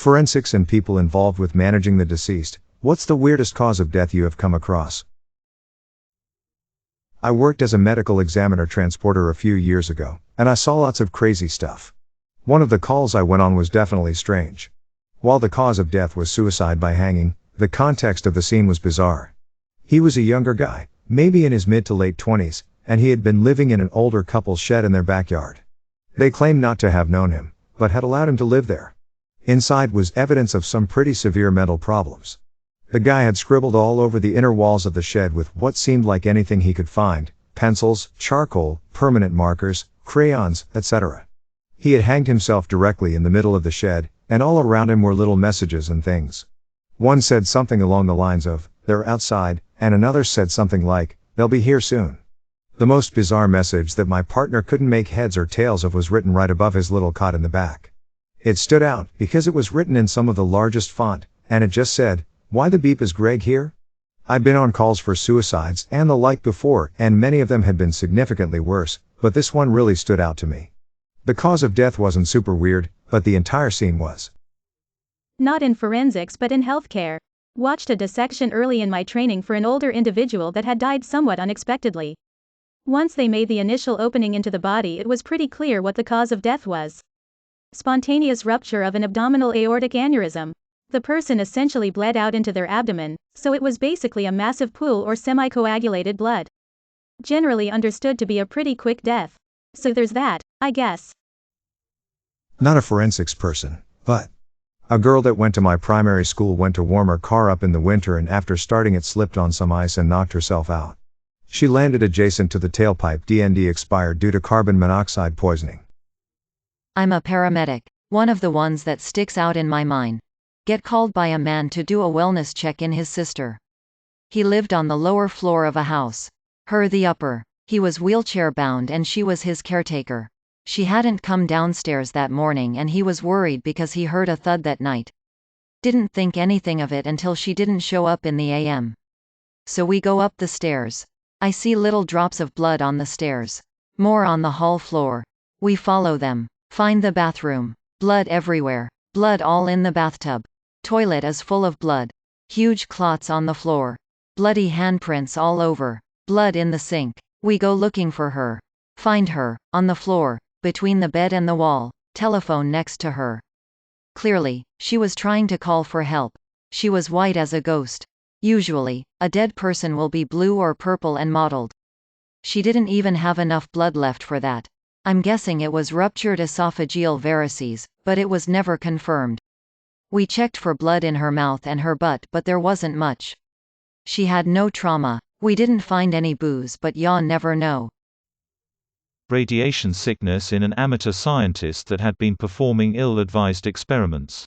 Forensics and people involved with managing the deceased. What's the weirdest cause of death you have come across? I worked as a medical examiner transporter a few years ago, and I saw lots of crazy stuff. One of the calls I went on was definitely strange. While the cause of death was suicide by hanging, the context of the scene was bizarre. He was a younger guy, maybe in his mid to late 20s, and he had been living in an older couple's shed in their backyard. They claimed not to have known him, but had allowed him to live there. Inside was evidence of some pretty severe mental problems. The guy had scribbled all over the inner walls of the shed with what seemed like anything he could find: pencils, charcoal, permanent markers, crayons, etc. He had hanged himself directly in the middle of the shed, and all around him were little messages and things. One said something along the lines of, "They're outside," and another said something like, "They'll be here soon." The most bizarre message that my partner couldn't make heads or tails of was written right above his little cot in the back. It stood out, because it was written in some of the largest font, and it just said, "Why the beep is Greg here?" I'd been on calls for suicides and the like before, and many of them had been significantly worse, but this one really stood out to me. The cause of death wasn't super weird, but the entire scene was. Not in forensics but in healthcare. Watched a dissection early in my training for an older individual that had died somewhat unexpectedly. Once they made the initial opening into the body, it was pretty clear what the cause of death was. Spontaneous rupture of an abdominal aortic aneurysm. The person essentially bled out into their abdomen, so it was basically a massive pool or semi-coagulated blood. Generally understood to be a pretty quick death. So there's that, I guess. Not a forensics person, but a girl that went to my primary school went to warm her car up in the winter, and after starting it slipped on some ice and knocked herself out. She landed adjacent to the tailpipe. DND expired due to carbon monoxide poisoning. I'm a paramedic. One of the ones that sticks out in my mind. Get called by a man to do a wellness check in his sister. He lived on the lower floor of a house. Her the upper. He was wheelchair bound and she was his caretaker. She hadn't come downstairs that morning and he was worried because he heard a thud that night. Didn't think anything of it until she didn't show up in the AM. So we go up the stairs. I see little drops of blood on the stairs. More on the hall floor. We follow them. Find the bathroom. Blood everywhere. Blood all in the bathtub. Toilet is full of blood. Huge clots on the floor. Bloody handprints all over. Blood in the sink. We go looking for her. Find her, on the floor, between the bed and the wall, telephone next to her. Clearly, she was trying to call for help. She was white as a ghost. Usually, a dead person will be blue or purple and mottled. She didn't even have enough blood left for that. I'm guessing it was ruptured esophageal varices, but it was never confirmed. We checked for blood in her mouth and her butt, but there wasn't much. She had no trauma. We didn't find any booze, but you'll never know. Radiation sickness in an amateur scientist that had been performing ill-advised experiments.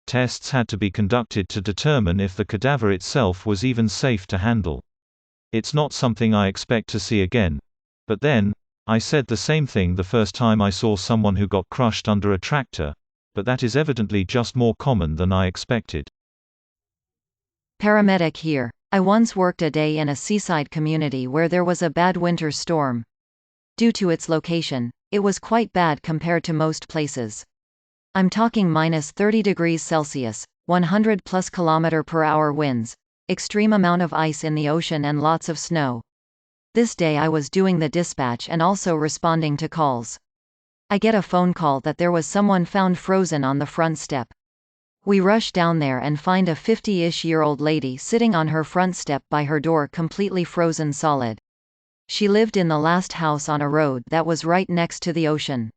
Tests had to be conducted to determine if the cadaver itself was even safe to handle. It's not something I expect to see again. But then, I said the same thing the first time I saw someone who got crushed under a tractor, but that is evidently just more common than I expected. Paramedic here. I once worked a day in a seaside community where there was a bad winter storm. Due to its location, it was quite bad compared to most places. I'm talking minus 30 degrees Celsius, 100 plus km/h winds, extreme amount of ice in the ocean and lots of snow. This day I was doing the dispatch and also responding to calls. I get a phone call that there was someone found frozen on the front step. We rush down there and find a 50-ish-year-old lady sitting on her front step by her door completely frozen solid. She lived in the last house on a road that was right next to the ocean.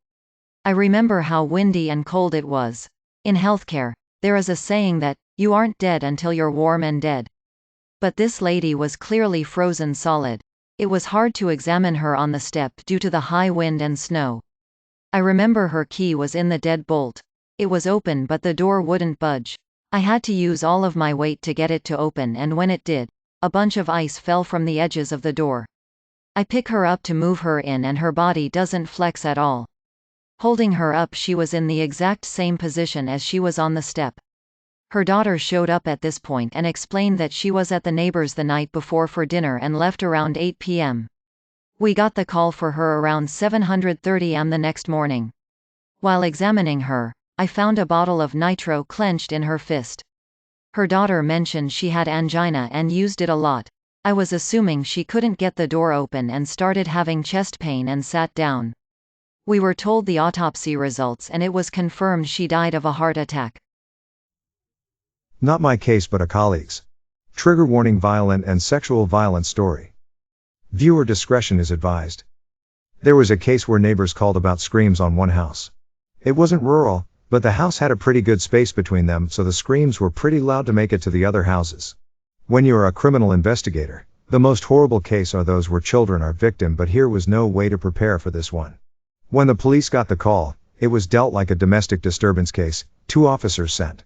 I remember how windy and cold it was. In healthcare, there is a saying that, you aren't dead until you're warm and dead. But this lady was clearly frozen solid. It was hard to examine her on the step due to the high wind and snow. I remember her key was in the deadbolt. It was open but the door wouldn't budge. I had to use all of my weight to get it to open, and when it did, a bunch of ice fell from the edges of the door. I pick her up to move her in and her body doesn't flex at all. Holding her up, she was in the exact same position as she was on the step. Her daughter showed up at this point and explained that she was at the neighbor's the night before for dinner and left around 8 p.m. We got the call for her around 7:30 am the next morning. While examining her, I found a bottle of nitro clenched in her fist. Her daughter mentioned she had angina and used it a lot. I was assuming she couldn't get the door open and started having chest pain and sat down. We were told the autopsy results and it was confirmed she died of a heart attack. Not my case but a colleague's. Trigger warning: violent and sexual violence story. Viewer discretion is advised. There was a case where neighbors called about screams on one house. It wasn't rural, but the house had a pretty good space between them, so the screams were pretty loud to make it to the other houses. When you're a criminal investigator, the most horrible case are those where children are victim, but here was no way to prepare for this one. When the police got the call, it was dealt like a domestic disturbance case, 2 officers sent.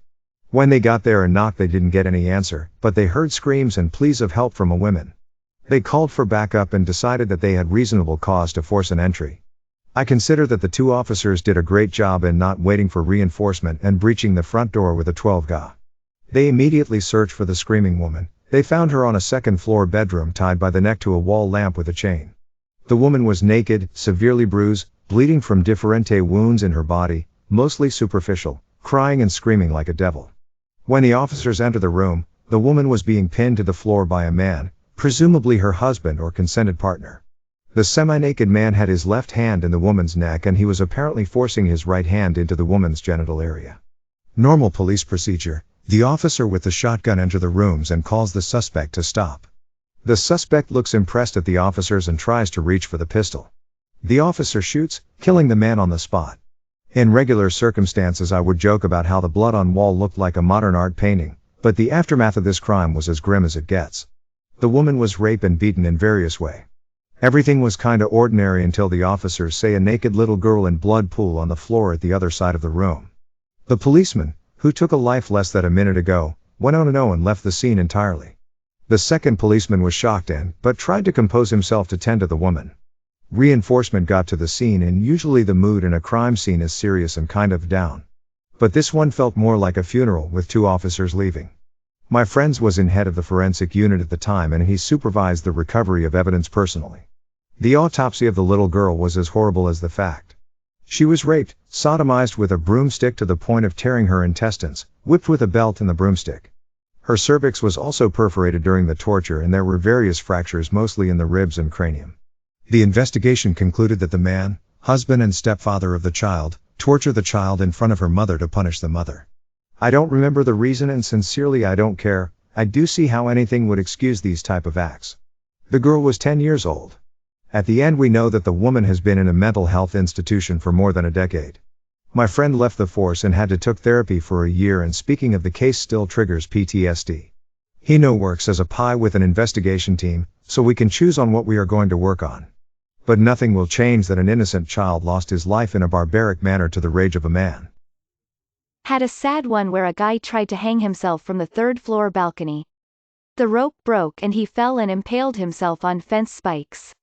When they got there and knocked, they didn't get any answer, but they heard screams and pleas of help from a woman. They called for backup and decided that they had reasonable cause to force an entry. I consider that the 2 officers did a great job in not waiting for reinforcement and breaching the front door with a 12 ga. They immediately searched for the screaming woman. They found her on a second-floor bedroom, tied by the neck to a wall lamp with a chain. The woman was naked, severely bruised, bleeding from different wounds in her body, mostly superficial, crying and screaming like a devil. When the officers entered the room, the woman was being pinned to the floor by a man, presumably her husband or consented partner. The semi-naked man had his left hand in the woman's neck and he was apparently forcing his right hand into the woman's genital area. Normal police procedure: the officer with the shotgun enters the rooms and calls the suspect to stop. The suspect looks impressed at the officers and tries to reach for the pistol. The officer shoots, killing the man on the spot. In regular circumstances I would joke about how the blood on wall looked like a modern art painting, but the aftermath of this crime was as grim as it gets. The woman was raped and beaten in various ways. Everything was kinda ordinary until the officers say a naked little girl in blood pool on the floor at the other side of the room. The policeman, who took a life less than a minute ago, went on and left the scene entirely. The second policeman was shocked but tried to compose himself to tend to the woman. Reinforcement got to the scene and usually the mood in a crime scene is serious and kind of down. But this one felt more like a funeral with 2 officers leaving. My friend was in head of the forensic unit at the time and he supervised the recovery of evidence personally. The autopsy of the little girl was as horrible as the fact. She was raped, sodomized with a broomstick to the point of tearing her intestines, whipped with a belt and the broomstick. Her cervix was also perforated during the torture and there were various fractures, mostly in the ribs and cranium. The investigation concluded that the man, husband and stepfather of the child, tortured the child in front of her mother to punish the mother. I don't remember the reason and sincerely I don't care. I do see how anything would excuse these type of acts. The girl was 10 years old. At the end we know that the woman has been in a mental health institution for more than a decade. My friend left the force and had to took therapy for a year, and speaking of the case still triggers PTSD. He now works as a PI with an investigation team, so we can choose on what we are going to work on. But nothing will change that an innocent child lost his life in a barbaric manner to the rage of a man. Had a sad one where a guy tried to hang himself from the 3rd floor balcony. The rope broke and he fell and impaled himself on fence spikes.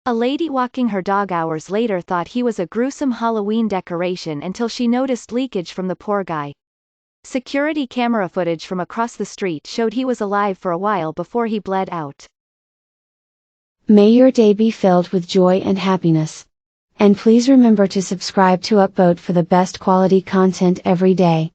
A lady walking her dog hours later thought he was a gruesome Halloween decoration until she noticed leakage from the poor guy. Security camera footage from across the street showed he was alive for a while before he bled out. May your day be filled with joy and happiness. And please remember to subscribe to Upvote for the best quality content every day.